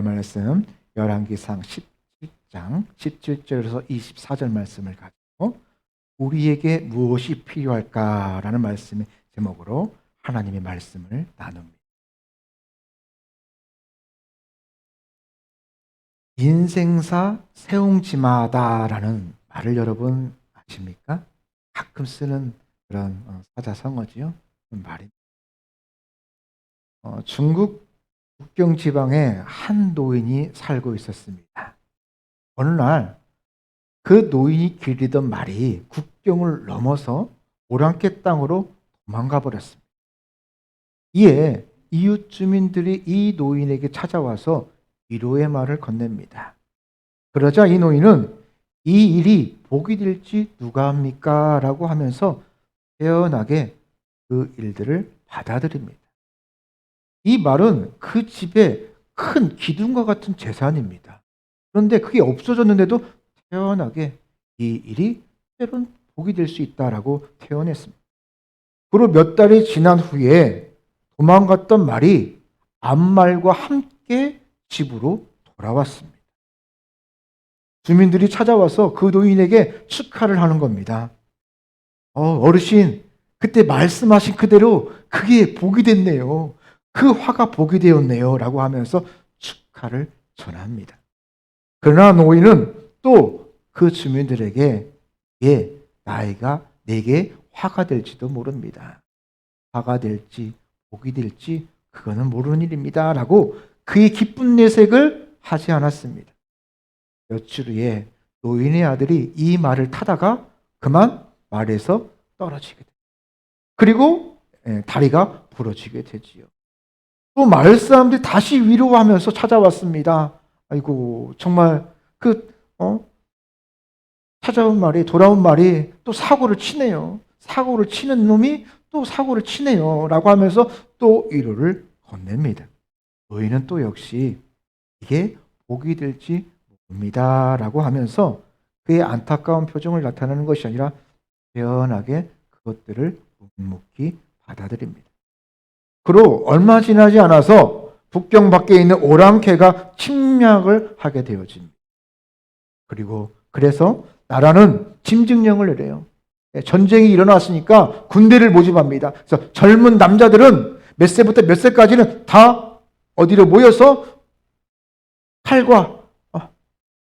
말씀 열왕기상 17장 17절에서 24절 말씀을 가지고 우리에게 무엇이 필요할까라는 말씀의 제목으로 하나님의 말씀을 나눕니다. 인생사 세웅지마다라는 말을 여러분 아십니까? 가끔 쓰는 그런 사자성어지요. 말입니다. 중국 국경 지방에 한 노인이 살고 있었습니다. 어느 날 그 노인이 기르던 말이 국경을 넘어서 오랑캐 땅으로 도망가 버렸습니다. 이에 이웃 주민들이 이 노인에게 찾아와서 위로의 말을 건넵니다. 그러자 이 노인은 이 일이 복이 될지 누가 합니까? 라고 하면서 태연하게 그 일들을 받아들입니다. 이 말은 그 집에 큰 기둥과 같은 재산입니다. 그런데 그게 없어졌는데도 태연하게 이 일이 때론 복이 될 수 있다라고 태연했습니다. 그리고 몇 달이 지난 후에 도망갔던 말이 앞말과 함께 집으로 돌아왔습니다. 주민들이 찾아와서 그 노인에게 축하를 하는 겁니다. 어르신, 그때 말씀하신 그대로 그게 복이 됐네요. 그 화가 복이 되었네요. 라고 하면서 축하를 전합니다. 그러나 노인은 또 그 주민들에게 나이가 내게 화가 될지도 모릅니다. 화가 될지 복이 될지 그거는 모르는 일입니다. 라고 그의 기쁜 내색을 하지 않았습니다. 며칠 후에 노인의 아들이 이 말을 타다가 그만 말에서 떨어지게 됩니다. 그리고 다리가 부러지게 되지요. 또 마을 사람들이 다시 위로하면서 찾아왔습니다. 아이고 정말 찾아온 말이 돌아온 말이 또 사고를 치네요. 사고를 치는 놈이 또 사고를 치네요. 라고 하면서 또 위로를 건넵니다. 노인은 또 역시 이게 복이 될지 모릅니다. 라고 하면서 그의 안타까운 표정을 나타내는 것이 아니라 태연하게 그것들을 묵묵히 받아들입니다. 그리고 얼마 지나지 않아서 국경 밖에 있는 오랑캐가 침략을 하게 되어집니다. 그래서 나라는 짐승령을 내려요. 전쟁이 일어났으니까 군대를 모집합니다. 그래서 젊은 남자들은 몇 세부터 몇 세까지는 다 어디로 모여서 칼과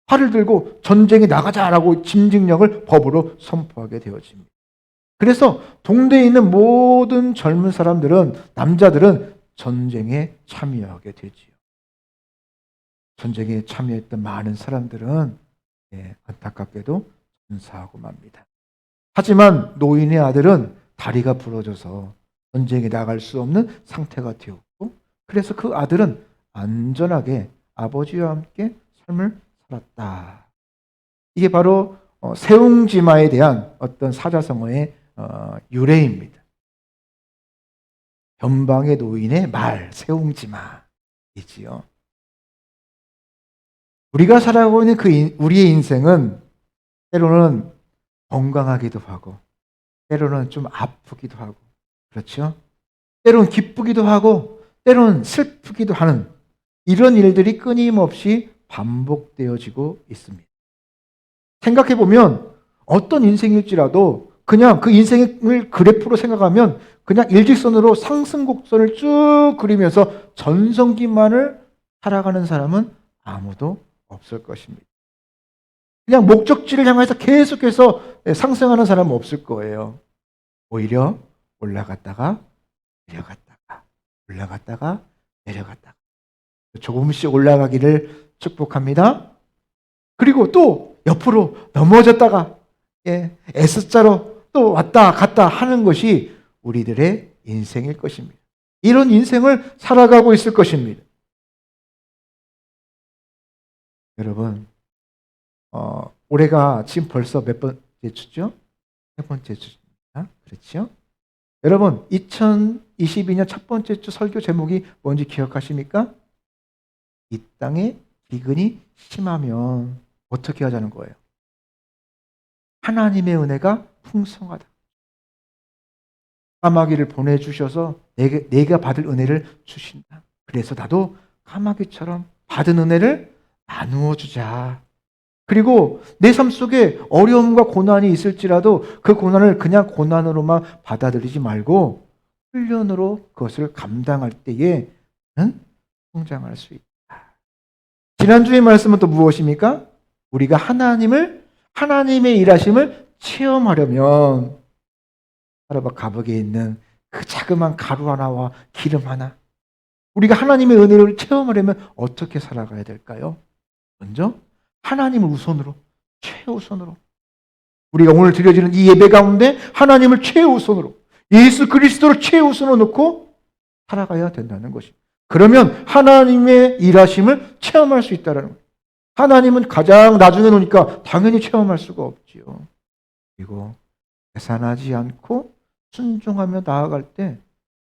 활을 들고 전쟁에 나가자라고 짐승령을 법으로 선포하게 되어집니다. 그래서 동네에 있는 모든 젊은 사람들은, 남자들은 전쟁에 참여하게 되지요. 전쟁에 참여했던 많은 사람들은 안타깝게도 전사하고 맙니다. 하지만 노인의 아들은 다리가 부러져서 전쟁에 나갈 수 없는 상태가 되었고, 그래서 그 아들은 안전하게 아버지와 함께 삶을 살았다. 이게 바로 세웅지마에 대한 어떤 사자성어의 유래입니다. 변방의 노인의 말, 세웅지마이지요. 우리가 살아가고 있는 우리의 인생은 때로는 건강하기도 하고, 때로는 좀 아프기도 하고, 그렇죠? 때로는 기쁘기도 하고, 때로는 슬프기도 하는 이런 일들이 끊임없이 반복되어지고 있습니다. 생각해보면 어떤 인생일지라도 그냥 그 인생을 그래프로 생각하면 그냥 일직선으로 상승곡선을 쭉 그리면서 전성기만을 살아가는 사람은 아무도 없을 것입니다. 그냥 목적지를 향해서 계속해서 상승하는 사람은 없을 거예요. 오히려 올라갔다가 내려갔다가 올라갔다가 내려갔다가 조금씩 올라가기를 축복합니다. 그리고 또 옆으로 넘어졌다가 S자로 또 왔다 갔다 하는 것이 우리들의 인생일 것입니다. 이런 인생을 살아가고 있을 것입니다. 여러분, 올해가 지금 벌써 몇 번째 주죠? 세 번째 주입니다. 그렇죠? 여러분, 2022년 첫 번째 주 설교 제목이 뭔지 기억하십니까? 이 땅에 기근이 심하면 어떻게 하자는 거예요? 하나님의 은혜가 풍성하다. 까마귀를 보내주셔서 내가 받을 은혜를 주신다. 그래서 나도 까마귀처럼 받은 은혜를 나누어 주자. 그리고 내 삶 속에 어려움과 고난이 있을지라도 그 고난을 그냥 고난으로만 받아들이지 말고 훈련으로 그것을 감당할 때에는 성장할 수 있다. 지난주의 말씀은 또 무엇입니까? 우리가 하나님의 일하심을 체험하려면 하루바 가복에 있는 그 자그마한 가루 하나와 기름 하나, 우리가 하나님의 은혜를 체험하려면 어떻게 살아가야 될까요? 먼저 하나님을 우선으로, 최우선으로, 우리가 오늘 드려지는 이 예배 가운데 하나님을 최우선으로, 예수 그리스도를 최우선으로 놓고 살아가야 된다는 것입니다. 그러면 하나님의 일하심을 체험할 수 있다는 거예요. 하나님은 가장 나중에 놓으니까 당연히 체험할 수가 없지요. 그리고 계산하지 않고 순종하며 나아갈 때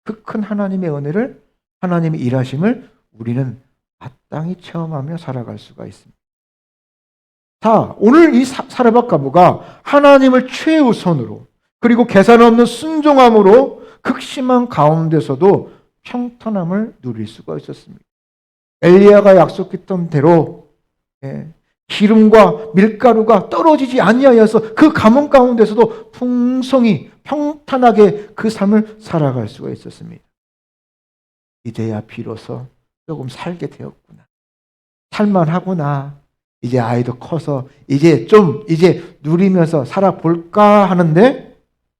그 큰 하나님의 은혜를, 하나님의 일하심을 우리는 마땅히 체험하며 살아갈 수가 있습니다. 자, 오늘 이 사르밧 과부가 하나님을 최우선으로 그리고 계산 없는 순종함으로 극심한 가운데서도 평탄함을 누릴 수가 있었습니다. 엘리야가 약속했던 대로 기름과 밀가루가 떨어지지 아니하여서 그 가뭄 가운데서도 풍성히 평탄하게 그 삶을 살아갈 수가 있었습니다. 이제야 비로소 조금 살게 되었구나. 살만하구나. 이제 아이도 커서 이제 누리면서 살아볼까 하는데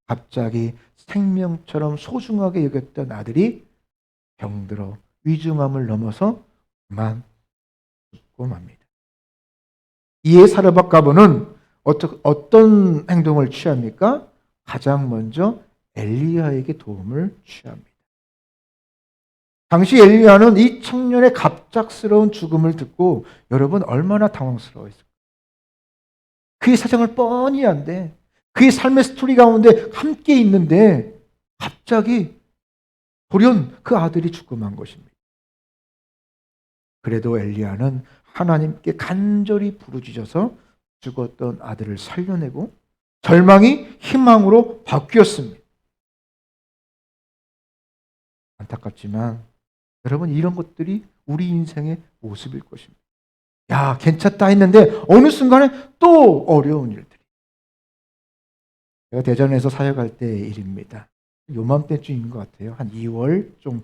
갑자기 생명처럼 소중하게 여겼던 아들이 병들어 위중함을 넘어서 그만 죽고 맙니다. 이에 사르밧 과부는 어떤 행동을 취합니까? 가장 먼저 엘리야에게 도움을 취합니다. 당시 엘리야는 이 청년의 갑작스러운 죽음을 듣고 여러분 얼마나 당황스러워했을까요? 그의 사정을 뻔히 안데 그의 삶의 스토리 가운데 함께 있는데 갑자기 돌연 그 아들이 죽고 만 것입니다. 그래도 엘리야는 하나님께 간절히 부르짖어서 죽었던 아들을 살려내고 절망이 희망으로 바뀌었습니다. 안타깝지만 여러분, 이런 것들이 우리 인생의 모습일 것입니다. 야, 괜찮다 했는데 어느 순간에 또 어려운 일들이. 제가 대전에서 사역할 때의 일입니다. 요맘때쯤인 것 같아요. 한 2월 좀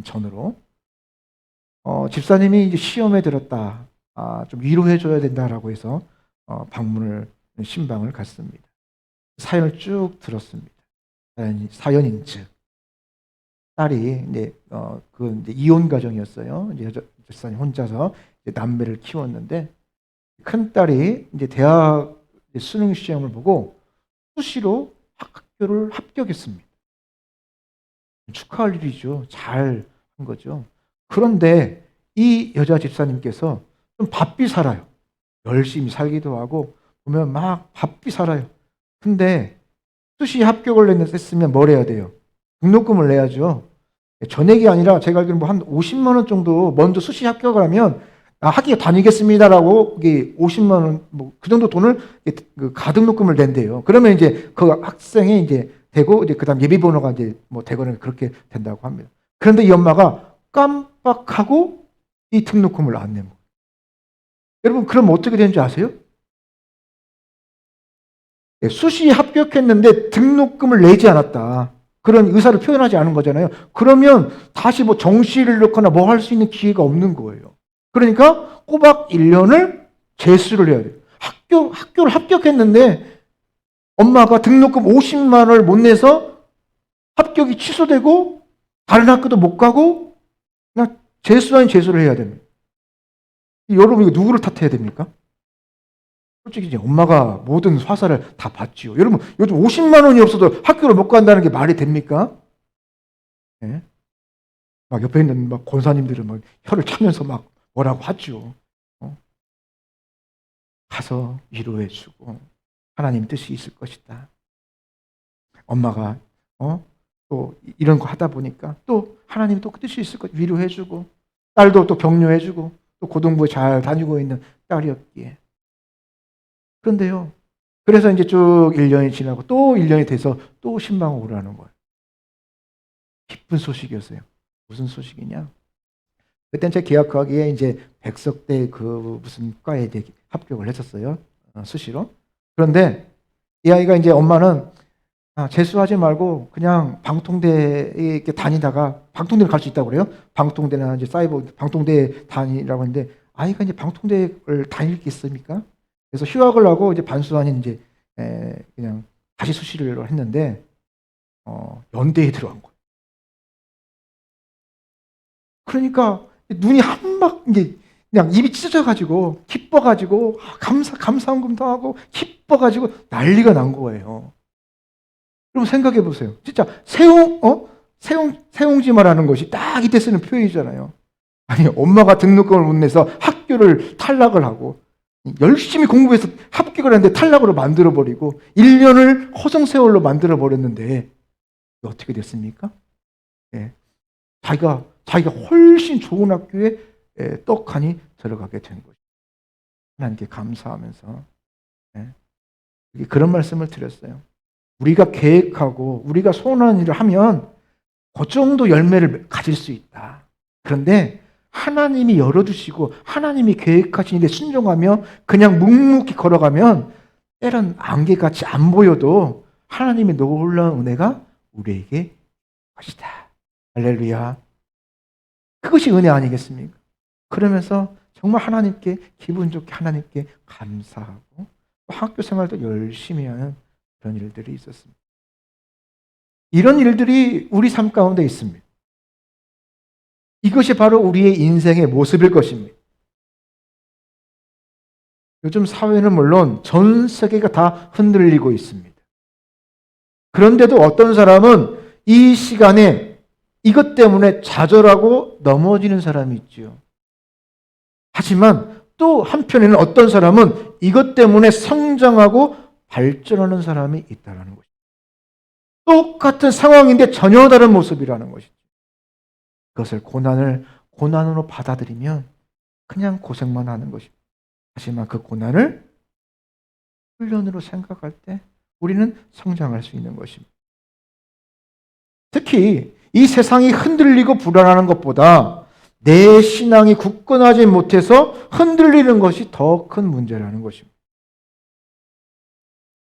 전으로. 집사님이 이제 시험에 들었다. 좀 위로해줘야 된다라고 해서 신방을 갔습니다. 사연을 쭉 들었습니다. 사연인 즉 딸이 이제 이혼 가정이었어요. 이제 집사님 혼자서 이제 남매를 키웠는데 큰 딸이 이제 대학 수능 시험을 보고 수시로 학교를 합격했습니다. 축하할 일이죠. 잘 한 거죠. 그런데 이 여자 집사님께서 좀 바삐 살아요. 열심히 살기도 하고 보면 막 바삐 살아요. 근데 수시 합격을 했으면 뭘 해야 돼요? 등록금을 내야죠. 전액이 아니라 제가 알기로는 한 50만 원 정도 먼저 수시 합격을 하면 학교 다니겠습니다라고 50만 원 그 정도 돈을 가등록금을 낸대요. 그러면 이제 그 학생이 이제 되고 이제 그다음 예비번호가 이제 되거나 그렇게 된다고 합니다. 그런데 이 엄마가 깜빡하고 이 등록금을 안 낸 거예요. 여러분, 그럼 어떻게 되는지 아세요? 수시 합격했는데 등록금을 내지 않았다. 그런 의사를 표현하지 않은 거잖아요. 그러면 다시 정시를 넣거나 할 수 있는 기회가 없는 거예요. 그러니까 꼬박 1년을 재수를 해야 돼요. 학교를 합격했는데 엄마가 등록금 50만 원을 못 내서 합격이 취소되고 다른 학교도 못 가고 그냥 재수 아닌 재수를 해야 됩니다. 여러분, 이거 누구를 탓해야 됩니까? 솔직히 이제 엄마가 모든 화살을 다 받지요. 여러분, 요즘 50만 원이 없어도 학교를 못 간다는 게 말이 됩니까? 네? 막 옆에 있는 권사님들은 혀를 차면서 뭐라고 하죠. 가서 위로해주고 하나님 뜻이 있을 것이다. 엄마가 또 이런 거 하다 보니까 또 하나님 또 뜻이 있을 것 위로해주고 딸도 또 격려해주고 또 고등부에 잘 다니고 있는 딸이었기에. 그런데요. 그래서 이제 쭉 1년이 지나고 또 1년이 돼서 또 신방을 오라는 거예요. 기쁜 소식이었어요. 무슨 소식이냐? 그때는 제 계약하기에 이제 백석대 그 무슨 과에 이제 합격을 했었어요. 수시로. 그런데 이 아이가 이제 엄마는 재수하지 말고 그냥 방통대에 이렇게 다니다가 방통대를 갈 수 있다고 그래요. 방통대나 이제 사이버 방통대 다니라고 하는데 아이가 이제 방통대를 다닐 게 있습니까? 그래서 휴학을 하고 이제 반수 아닌 이제 그냥 다시 수시를 했는데 연대에 들어간 거예요. 그러니까 눈이 한막 이제 그냥 입이 찢어져가지고 기뻐가지고 감사원금도 하고 기뻐가지고 난리가 난 거예요. 그럼 생각해 보세요. 진짜 세옹지마라는 것이 딱 이때 쓰는 표현이잖아요. 아니 엄마가 등록금을 못 내서 학교를 탈락을 하고 열심히 공부해서 합격을 했는데 탈락으로 만들어 버리고 1년을 허송세월로 만들어 버렸는데 어떻게 됐습니까? 예. 자기가 훨씬 좋은 학교에 떡하니 들어가게 된 거죠. 하나님께 감사하면서 그런 말씀을 드렸어요. 우리가 계획하고 우리가 소원하는 일을 하면 그 정도 열매를 가질 수 있다. 그런데 하나님이 열어주시고 하나님이 계획하신 일에 순종하며 그냥 묵묵히 걸어가면 때론 안개같이 안 보여도 하나님의 놀라운 은혜가 우리에게 것이다. 할렐루야. 그것이 은혜 아니겠습니까? 그러면서 정말 하나님께 기분 좋게 하나님께 감사하고 학교 생활도 열심히 하는 그런 일들이 있었습니다. 이런 일들이 우리 삶 가운데 있습니다. 이것이 바로 우리의 인생의 모습일 것입니다. 요즘 사회는 물론 전 세계가 다 흔들리고 있습니다. 그런데도 어떤 사람은 이 시간에 이것 때문에 좌절하고 넘어지는 사람이 있지요. 하지만 또 한편에는 어떤 사람은 이것 때문에 성장하고 발전하는 사람이 있다는 것입니다. 똑같은 상황인데 전혀 다른 모습이라는 것이죠. 그것을 고난으로 받아들이면 그냥 고생만 하는 것입니다. 하지만 그 고난을 훈련으로 생각할 때 우리는 성장할 수 있는 것입니다. 특히 이 세상이 흔들리고 불안하는 것보다 내 신앙이 굳건하지 못해서 흔들리는 것이 더 큰 문제라는 것입니다.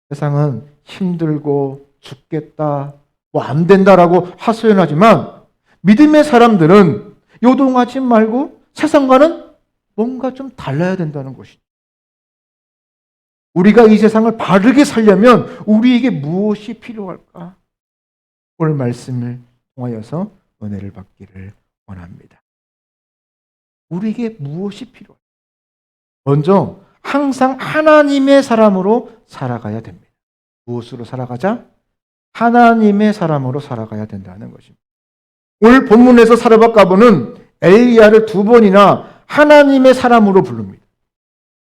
세상은 힘들고 죽겠다, 뭐 안 된다라고 하소연하지만 믿음의 사람들은 요동하지 말고 세상과는 뭔가 좀 달라야 된다는 것이죠. 우리가 이 세상을 바르게 살려면 우리에게 무엇이 필요할까? 오늘 말씀을 통하여서 은혜를 받기를 원합니다. 우리에게 무엇이 필요할까? 먼저 항상 하나님의 사람으로 살아가야 됩니다. 무엇으로 살아가자? 하나님의 사람으로 살아가야 된다는 것입니다. 오늘 본문에서 사르밧 가브는 엘리야를 2번이나 하나님의 사람으로 부릅니다.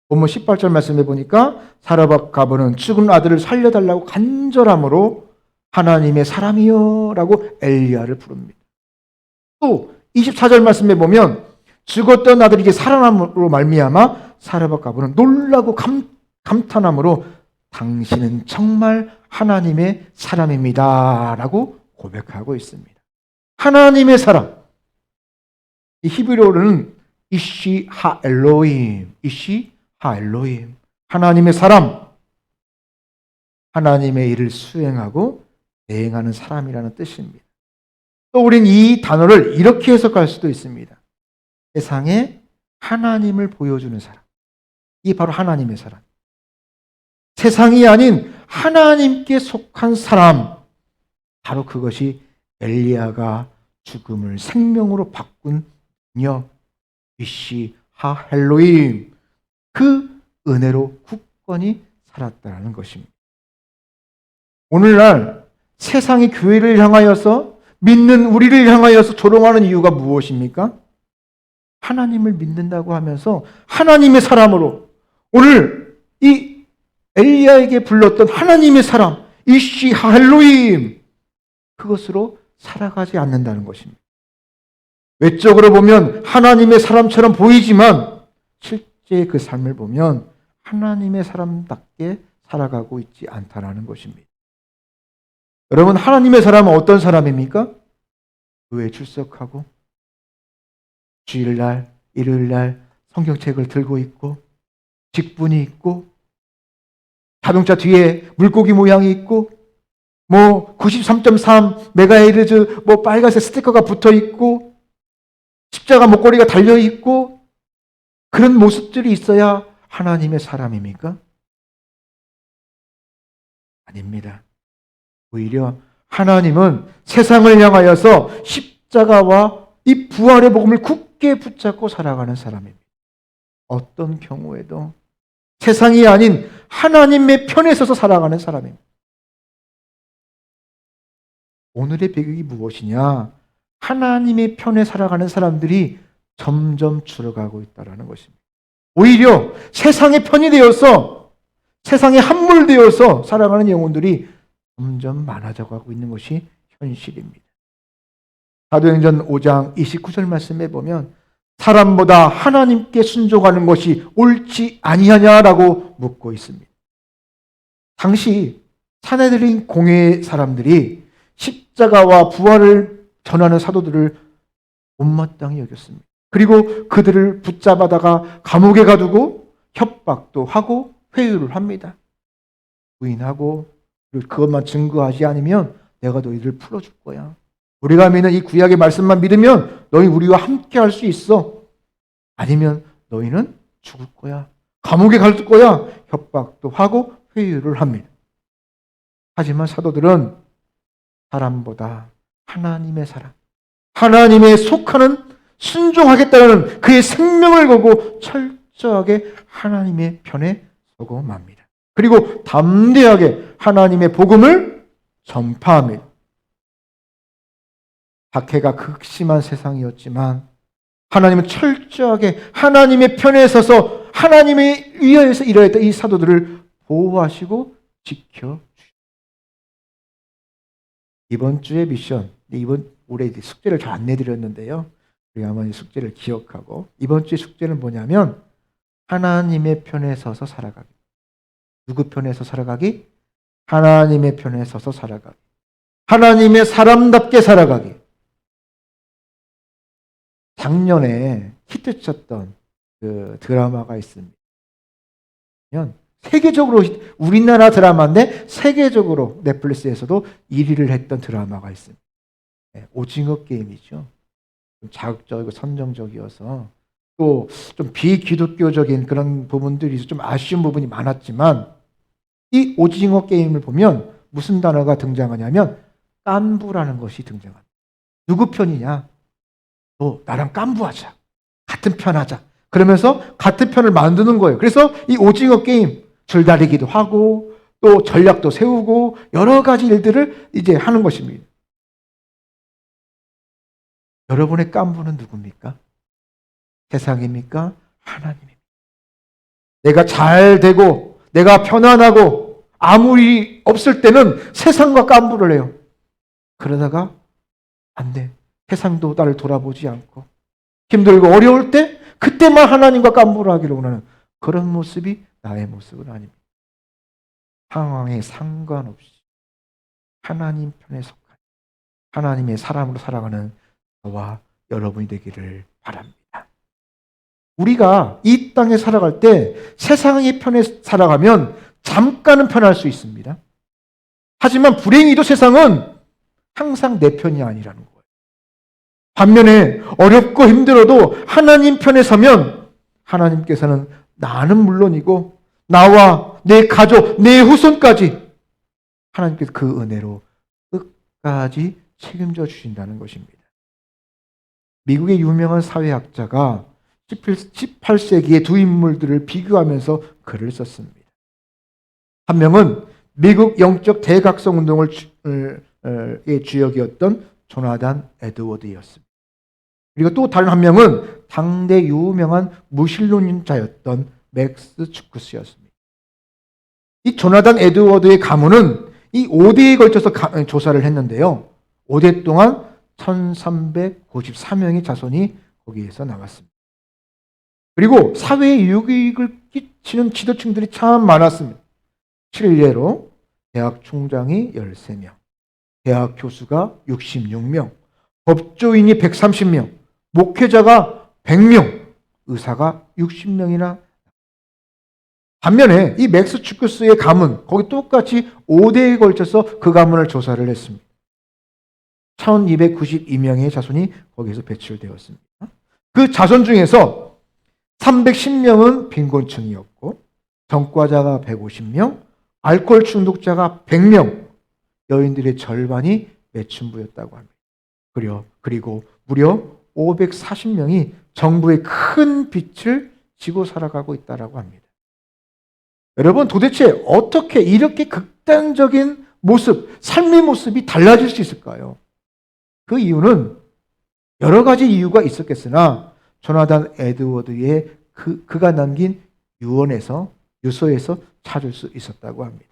본문 18절 말씀해 보니까 사르밧 가브는 죽은 아들을 살려달라고 간절함으로 하나님의 사람이여 라고 엘리야를 부릅니다. 또 24절 말씀해 보면 죽었던 아들이 이제 살아남으로 말미암아 사르밧 가브는 놀라고 감탄함으로 당신은 정말 하나님의 사람입니다 라고 고백하고 있습니다. 하나님의 사람. 이 히브리어로는 이시 하엘로임, 이시 하엘로임. 하나님의 사람. 하나님의 일을 수행하고 대행하는 사람이라는 뜻입니다. 또 우린 이 단어를 이렇게 해석할 수도 있습니다. 세상에 하나님을 보여주는 사람. 이게 바로 하나님의 사람. 세상이 아닌 하나님께 속한 사람. 바로 그것이 엘리야가 죽음을 생명으로 바꾼 능력, 이시 하헬로임, 그 은혜로 굳건히 살았다는 것입니다. 오늘날 세상이 교회를 향하여서 믿는 우리를 향하여서 조롱하는 이유가 무엇입니까? 하나님을 믿는다고 하면서 하나님의 사람으로 오늘 이 엘리야에게 불렀던 하나님의 사람, 이시 하헬로임, 그것으로 살아가지 않는다는 것입니다. 외적으로 보면 하나님의 사람처럼 보이지만 실제 그 삶을 보면 하나님의 사람답게 살아가고 있지 않다는 것입니다. 여러분, 하나님의 사람은 어떤 사람입니까? 교회에 출석하고 주일날, 일요일날 성경책을 들고 있고, 직분이 있고, 자동차 뒤에 물고기 모양이 있고, 93.3 메가헤르츠 빨간색 스티커가 붙어 있고, 십자가 목걸이가 달려 있고, 그런 모습들이 있어야 하나님의 사람입니까? 아닙니다. 오히려 하나님은 세상을 향하여서 십자가와 이 부활의 복음을 굳게 붙잡고 살아가는 사람입니다. 어떤 경우에도 세상이 아닌 하나님의 편에 서서 살아가는 사람입니다. 오늘의 배경이 무엇이냐? 하나님의 편에 살아가는 사람들이 점점 줄어가고 있다는 것입니다. 오히려 세상의 편이 되어서, 세상에 함몰되어서 살아가는 영혼들이 점점 많아져 가고 있는 것이 현실입니다. 사도행전 5장 29절 말씀에 보면 사람보다 하나님께 순종하는 것이 옳지 아니하냐라고 묻고 있습니다. 당시 사내들인 공회 사람들이 십자가와 부활을 전하는 사도들을 못마땅히 여겼습니다. 그리고 그들을 붙잡아다가 감옥에 가두고 협박도 하고 회유를 합니다. 부인하고 그것만 증거하지 않으면 내가 너희를 풀어줄 거야. 우리가 믿는 이 구약의 말씀만 믿으면 너희 우리와 함께 할 수 있어. 아니면 너희는 죽을 거야. 감옥에 갈 거야. 협박도 하고 회유를 합니다. 하지만 사도들은 사람보다 하나님의 사람, 하나님에 속하는 순종하겠다는 그의 생명을 걸고 철저하게 하나님의 편에 서고 맙니다. 그리고 담대하게 하나님의 복음을 전파합니다. 박해가 극심한 세상이었지만 하나님은 철저하게 하나님의 편에 서서 하나님의 위하여서 일하였던 이 사도들을 보호하시고 지켜주십니다. 이번 주의 미션, 이번 올해 숙제를 잘 안 내드렸는데요. 우리 한번 이 숙제를 기억하고, 이번 주의 숙제는 뭐냐면 하나님의 편에 서서 살아가기. 누구 편에 서 살아가기? 하나님의 편에 서서 살아가기. 하나님의 사람답게 살아가기. 작년에 히트쳤던 그 드라마가 있습니다. 세계적으로, 우리나라 드라마인데 세계적으로 넷플릭스에서도 1위를 했던 드라마가 있습니다. 오징어 게임이죠. 좀 자극적이고 선정적이어서 또 좀 비기독교적인 그런 부분들이 있어서 좀 아쉬운 부분이 많았지만, 이 오징어 게임을 보면 무슨 단어가 등장하냐면 깐부라는 것이 등장합니다. 누구 편이냐? 너 나랑 깐부하자. 같은 편 하자. 그러면서 같은 편을 만드는 거예요. 그래서 이 오징어 게임 줄다리기도 하고 또 전략도 세우고 여러 가지 일들을 이제 하는 것입니다. 여러분의 깐부는 누굽니까? 세상입니까? 하나님입니까? 내가 잘 되고 내가 편안하고 아무 일이 없을 때는 세상과 깐부를 해요. 그러다가 안 돼. 세상도 나를 돌아보지 않고 힘들고 어려울 때 그때만 하나님과 깐부를 하기를 원하는 그런 모습이 나의 모습은 아닙니다. 상황에 상관없이 하나님 편에 속한 하나님의 사람으로 살아가는 저와 여러분이 되기를 바랍니다. 우리가 이 땅에 살아갈 때 세상의 편에 살아가면 잠깐은 편할 수 있습니다. 하지만 불행히도 세상은 항상 내 편이 아니라는 거예요. 반면에 어렵고 힘들어도 하나님 편에 서면 하나님께서는 나는 물론이고 나와 내 가족, 내 후손까지 하나님께서 그 은혜로 끝까지 책임져 주신다는 것입니다. 미국의 유명한 사회학자가 18세기의 두 인물들을 비교하면서 글을 썼습니다. 한 명은 미국 영적 대각성 운동의 주역이었던 조나단 에드워드였습니다. 그리고 또 다른 한 명은 당대 유명한 무신론자였던 맥스 추크스였습니다. 이 조나단 에드워드의 가문은 이 5대에 걸쳐서 조사를 했는데요. 5대 동안 1394명의 자손이 거기에서 나왔습니다. 그리고 사회에 유익을 끼치는 지도층들이 참 많았습니다. 실례로 대학 총장이 13명, 대학 교수가 66명, 법조인이 130명, 목회자가 100명, 의사가 60명이나. 반면에 이 맥스추크스의 가문, 거기 똑같이 5대에 걸쳐서 그 가문을 조사를 했습니다. 1292명의 자손이 거기서 배출되었습니다. 그 자손 중에서 310명은 빈곤층이었고, 전과자가 150명, 알코올 중독자가 100명, 여인들의 절반이 매춘부였다고 합니다. 그리고 무려 540명이 정부의 큰 빚을 지고 살아가고 있다고 합니다. 여러분, 도대체 어떻게 이렇게 극단적인 모습, 삶의 모습이 달라질 수 있을까요? 그 이유는 여러 가지 이유가 있었겠으나 조나단 에드워드의 그가 남긴 유서에서 찾을 수 있었다고 합니다.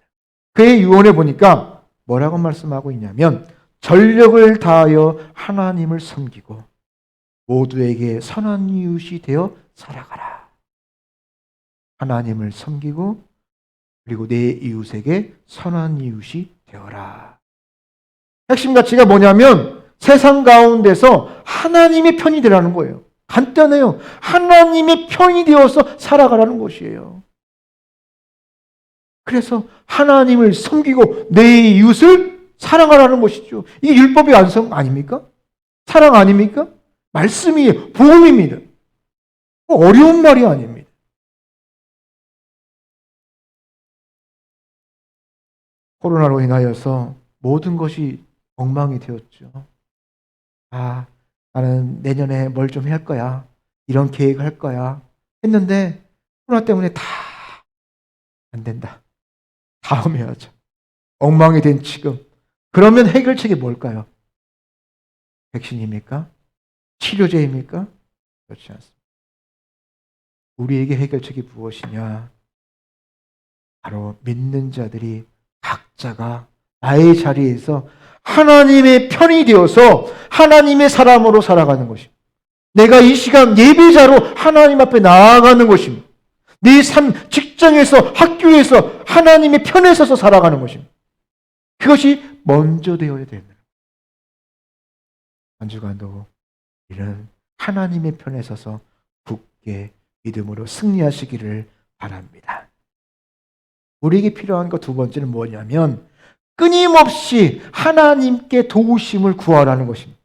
그의 유언에 보니까 뭐라고 말씀하고 있냐면, 전력을 다하여 하나님을 섬기고 모두에게 선한 이웃이 되어 살아가라. 하나님을 섬기고 그리고 내 이웃에게 선한 이웃이 되어라. 핵심 가치가 뭐냐면 세상 가운데서 하나님의 편이 되라는 거예요. 간단해요. 하나님의 편이 되어서 살아가라는 것이에요. 그래서 하나님을 섬기고 내 이웃을 사랑하라는 것이죠. 이게 율법의 완성 아닙니까? 사랑 아닙니까? 말씀이에요. 복음입니다. 어려운 말이 아닙니다. 코로나로 인하여서 모든 것이 엉망이 되었죠. 나는 내년에 뭘 좀 할 거야. 이런 계획을 할 거야. 했는데 코로나 때문에 다 안 된다. 다음에 하자. 엉망이 된 지금. 그러면 해결책이 뭘까요? 백신입니까? 치료제입니까? 그렇지 않습니다. 우리에게 해결책이 무엇이냐? 바로 믿는 자들이 각자가 나의 자리에서 하나님의 편이 되어서 하나님의 사람으로 살아가는 것입니다. 내가 이 시간 예배자로 하나님 앞에 나아가는 것입니다. 네 삶, 직장에서, 학교에서 하나님의 편에 서서 살아가는 것입니다. 그것이 먼저 되어야 됩니다. 한 주간도 이런 하나님의 편에 서서 굳게 믿음으로 승리하시기를 바랍니다. 우리에게 필요한 것 두 번째는 뭐냐면 끊임없이 하나님께 도우심을 구하라는 것입니다.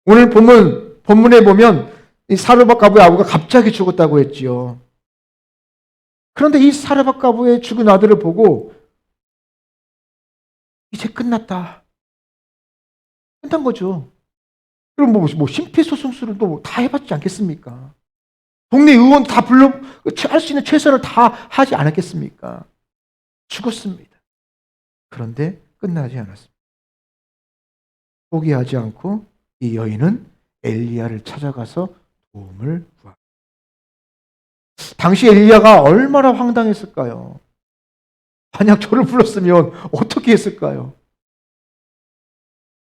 오늘 본문에 보면 이 사르밧 가부의 아버가 갑자기 죽었다고 했지요. 그런데 이 사르밧 가부의 죽은 아들을 보고 이제 끝났다. 끝난 거죠. 그럼 심폐소생술은 또 다 해봤지 않겠습니까? 동네 의원 다 할 수 있는 최선을 다 하지 않았겠습니까? 죽었습니다. 그런데 끝나지 않았습니다. 포기하지 않고 이 여인은 엘리야를 찾아가서 도움을 구합니다. 당시 엘리야가 얼마나 황당했을까요? 만약 저를 불렀으면 어떻게 했을까요?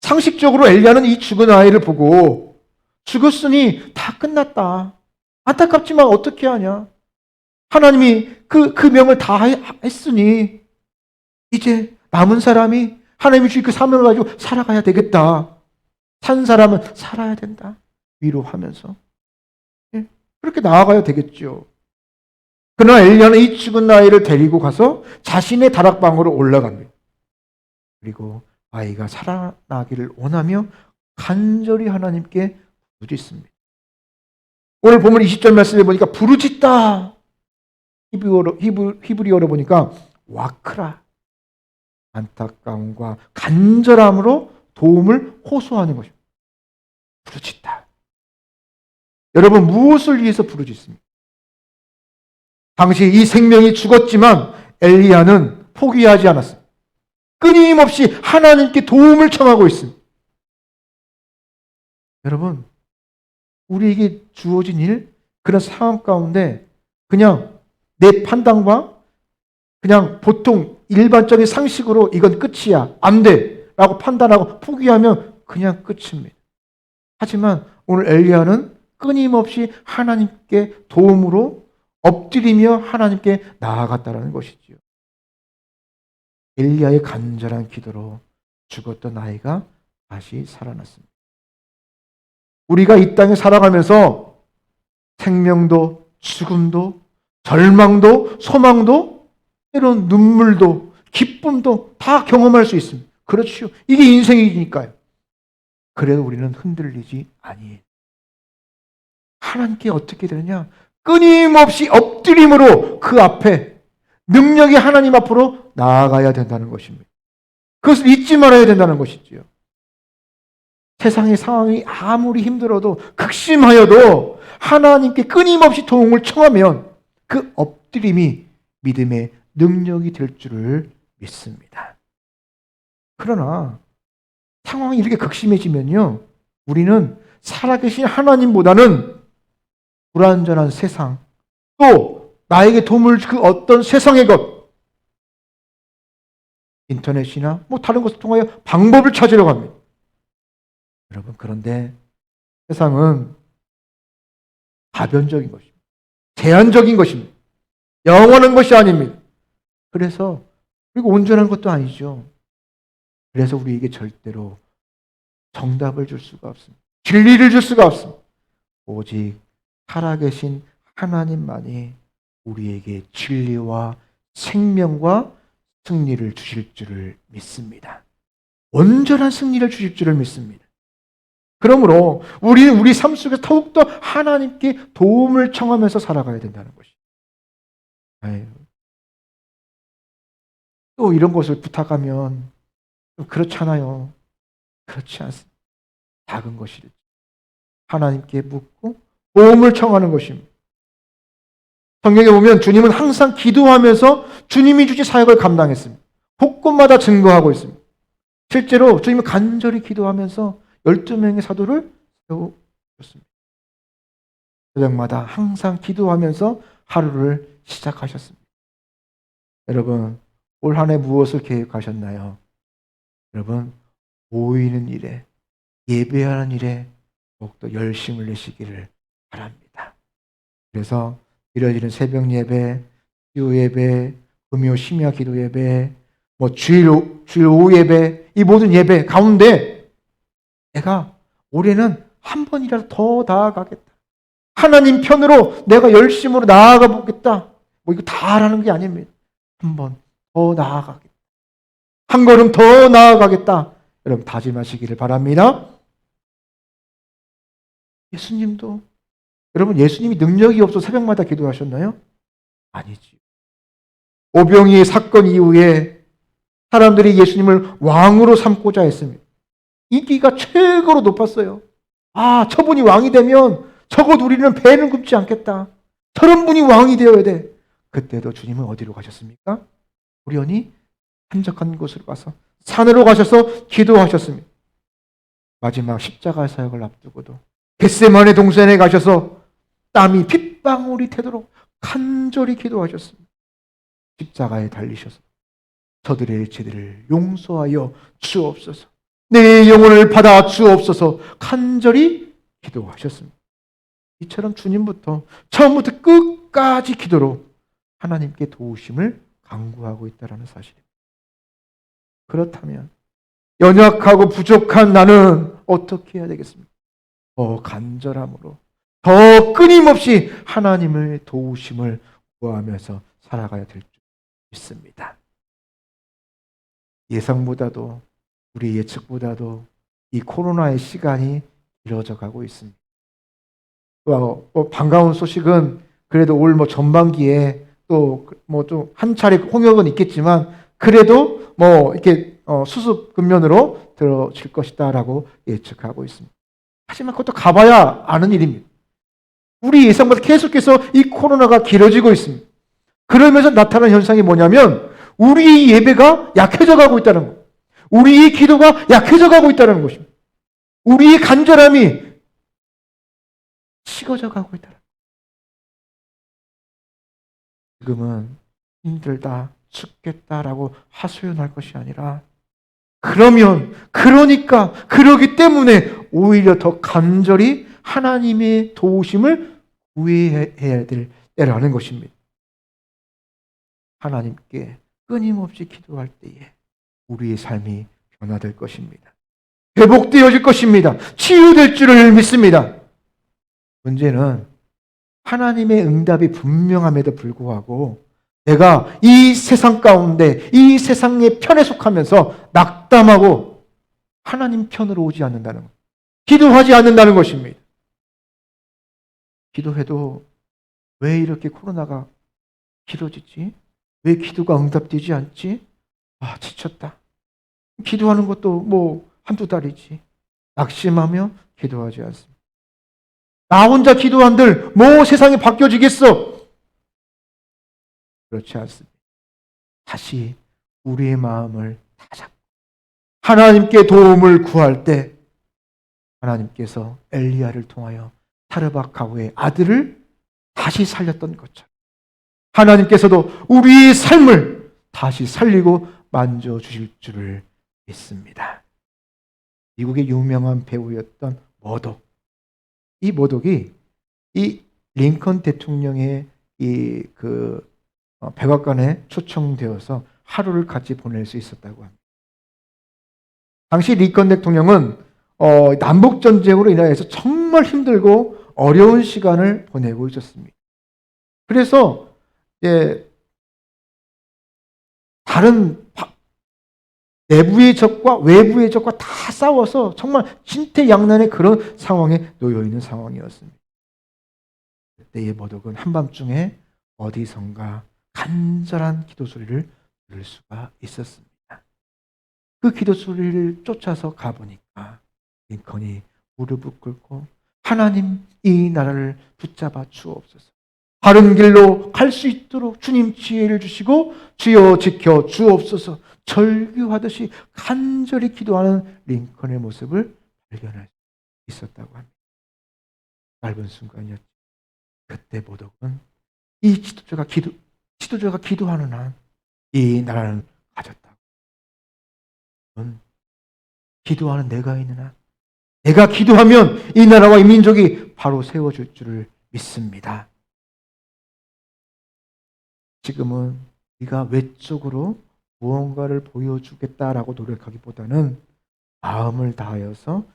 상식적으로 엘리야는 이 죽은 아이를 보고 죽었으니 다 끝났다. 안타깝지만 어떻게 하냐? 하나님이 그 명을 다 했으니 이제 남은 사람이 하나님이 주신 그 사명을 가지고 살아가야 되겠다. 산 사람은 살아야 된다. 위로하면서 그렇게 나아가야 되겠죠. 그러나 엘리야는 이 죽은 아이를 데리고 가서 자신의 다락방으로 올라갑니다. 그리고 아이가 살아나기를 원하며 간절히 하나님께 부르짖습니다. 오늘 보면 20절 말씀에 보니까 부르짖다. 히브리어로 보니까 와크라. 안타까움과 간절함으로 도움을 호소하는 것입니다. 부르짖다. 여러분 무엇을 위해서 부르짖습니까? 당시 이 생명이 죽었지만 엘리야는 포기하지 않았습니다. 끊임없이 하나님께 도움을 청하고 있습니다. 여러분, 우리에게 주어진 일, 그런 상황 가운데 그냥 내 판단과 그냥 보통 일반적인 상식으로 이건 끝이야, 안 돼 라고 판단하고 포기하면 그냥 끝입니다. 하지만 오늘 엘리야는 끊임없이 하나님께 도움으로 엎드리며 하나님께 나아갔다는 것이지요. 엘리야의 간절한 기도로 죽었던 아이가 다시 살아났습니다. 우리가 이 땅에 살아가면서 생명도 죽음도 절망도 소망도 때론 눈물도 기쁨도 다 경험할 수 있습니다. 그렇죠. 이게 인생이니까요. 그래도 우리는 흔들리지 아니에요. 하나님께 어떻게 되느냐? 끊임없이 엎드림으로 그 앞에 능력이 하나님 앞으로 나아가야 된다는 것입니다. 그것을 잊지 말아야 된다는 것이지요. 세상의 상황이 아무리 힘들어도 극심하여도 하나님께 끊임없이 도움을 청하면 그 엎드림이 믿음의 능력이 될 줄을 믿습니다. 그러나 상황이 이렇게 극심해지면요, 우리는 살아계신 하나님보다는 불완전한 세상, 또 나에게 도움을 그 어떤 세상의 것, 인터넷이나 뭐 다른 것을 통하여 방법을 찾으려고 합니다. 여러분, 그런데 세상은 다변적인 것입니다. 제한적인 것입니다. 영원한 것이 아닙니다. 그래서 그리고 온전한 것도 아니죠. 그래서 우리에게 절대로 정답을 줄 수가 없습니다. 진리를 줄 수가 없습니다. 오직 살아계신 하나님만이 우리에게 진리와 생명과 승리를 주실 줄을 믿습니다. 온전한 승리를 주실 줄을 믿습니다. 그러므로 우리는 우리 삶 속에서 더욱더 하나님께 도움을 청하면서 살아가야 된다는 것이에요. 또 이런 것을 부탁하면 좀 그렇잖아요. 그렇지 않습니다. 작은 것이죠. 하나님께 묻고 도움을 청하는 것입니다. 성경에 보면 주님은 항상 기도하면서 주님이 주신 사역을 감당했습니다. 곳곳마다 증거하고 있습니다. 실제로 주님은 간절히 기도하면서 12명의 사도를 세우셨습니다. 저녁마다 항상 기도하면서 하루를 시작하셨습니다. 여러분, 올 한 해 무엇을 계획하셨나요? 여러분, 모이는 일에, 예배하는 일에 더욱더 열심을 내시기를 바랍니다. 그래서 이뤄지는 새벽 예배, 수요 예배, 금요 심야 기도 예배, 주일 오후 예배, 이 모든 예배 가운데 내가 올해는 한 번이라도 더 나아가겠다. 하나님 편으로 내가 열심으로 나아가 보겠다. 이거 다 하라는 게 아닙니다. 한 번 더 나아가겠다. 한 걸음 더 나아가겠다. 여러분 다짐하시기를 바랍니다. 예수님도, 여러분 예수님이 능력이 없어 새벽마다 기도하셨나요? 아니지. 오병이의 사건 이후에 사람들이 예수님을 왕으로 삼고자 했습니다. 인기가 최고로 높았어요. 저분이 왕이 되면 적어도 우리는 배는 굽지 않겠다. 저런 분이 왕이 되어야 돼. 그때도 주님은 어디로 가셨습니까? 우연히 한적한 곳으로 가서 산으로 가셔서 기도하셨습니다. 마지막 십자가 사역을 앞두고도 겟세마네 동산에 가셔서 땀이 핏방울이 되도록 간절히 기도하셨습니다. 십자가에 달리셔서 저들의 죄들을 용서하여 주옵소서, 내 영혼을 받아 주옵소서 간절히 기도하셨습니다. 이처럼 주님부터 처음부터 끝까지 기도로 하나님께 도우심을 간구하고 있다는 사실입니다. 그렇다면 연약하고 부족한 나는 어떻게 해야 되겠습니까? 더 간절함으로, 더 끊임없이 하나님의 도우심을 구하면서 살아가야 될 줄 믿습니다. 예상보다도, 우리 예측보다도 이 코로나의 시간이 길어져 가고 있습니다. 반가운 소식은 그래도 올 전반기에 또 좀 한 차례 홍역은 있겠지만 그래도 이렇게 수습 근면으로 들어질 것이다라고 예측하고 있습니다. 하지만 그것도 가봐야 아는 일입니다. 우리 예상보다 계속해서 이 코로나가 길어지고 있습니다. 그러면서 나타나는 현상이 뭐냐면 우리의 예배가 약해져 가고 있다는 것, 우리의 기도가 약해져 가고 있다는 것입니다. 우리의 간절함이 식어져 가고 있다는 것. 지금은 힘들다, 죽겠다라고 하소연할 것이 아니라 그러기 때문에 오히려 더 간절히 하나님의 도우심을 구해야 될 때라는 것입니다. 하나님께 끊임없이 기도할 때에 우리의 삶이 변화될 것입니다. 회복되어질 것입니다. 치유될 줄을 믿습니다. 문제는 하나님의 응답이 분명함에도 불구하고 내가 이 세상 가운데 이 세상의 편에 속하면서 낙담하고 하나님 편으로 오지 않는다는 것, 기도하지 않는다는 것입니다. 기도해도 왜 이렇게 코로나가 길어지지? 왜 기도가 응답되지 않지? 아, 지쳤다. 기도하는 것도 뭐 한두 달이지. 낙심하며 기도하지 않습니다. 나 혼자 기도한들 뭐 세상이 바뀌어지겠어? 그렇지 않습니다. 다시 우리의 마음을 다잡고 하나님께 도움을 구할 때 하나님께서 엘리야를 통하여 사르밧 가후의 아들을 다시 살렸던 것처럼 하나님께서도 우리의 삶을 다시 살리고 만져주실 줄을 믿습니다. 미국의 유명한 배우였던 머독. 이 머독이 이 링컨 대통령의 백악관에 초청되어서 하루를 같이 보낼 수 있었다고 합니다. 당시 링컨 대통령은 남북 전쟁으로 인하여서 정말 힘들고 어려운 시간을 보내고 있었습니다. 그래서 다른 내부의 적과 외부의 적과 다 싸워서 정말 진퇴양난의 그런 상황에 놓여 있는 상황이었습니다. 그때의 머독은 한밤중에 어디선가 간절한 기도 소리를 들을 수가 있었습니다. 그 기도 소리를 쫓아서 가보니까 링컨이 무릎을 꿇고 하나님 이 나라를 붙잡아 주옵소서. 바른 길로 갈 수 있도록 주님 지혜를 주시고 주여 지켜 주옵소서. 절규하듯이 간절히 기도하는 링컨의 모습을 발견할 수 있었다고 합니다. 짧은 순간이었죠. 그때 머독은 이 지도자가 기도하는 한 이 나라는 가졌다고. 기도하는 내가 있는 한 내가 기도하면 이 나라와 이 민족이 바로 세워질 줄을 믿습니다. 지금은 네가 외적으로 무언가를 보여주겠다라고 노력하기보다는 마음을 다하여서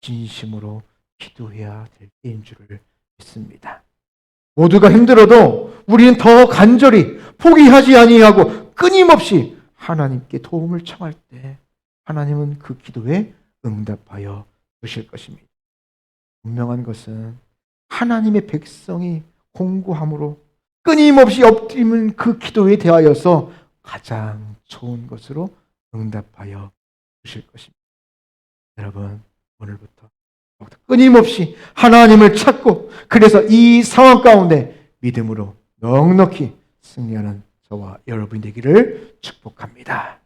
진심으로 기도해야 될 때인 줄을 믿습니다. 모두가 힘들어도 우리는 더 간절히 포기하지 아니하고 끊임없이 하나님께 도움을 청할 때 하나님은 그 기도에 응답하여 주실 것입니다. 분명한 것은 하나님의 백성이 공고함으로 끊임없이 엎드리는 그 기도에 대하여서 가장 좋은 것으로 응답하여 주실 것입니다. 여러분, 오늘부터 끊임없이 하나님을 찾고 그래서 이 상황 가운데 믿음으로 넉넉히 승리하는 저와 여러분이 되기를 축복합니다.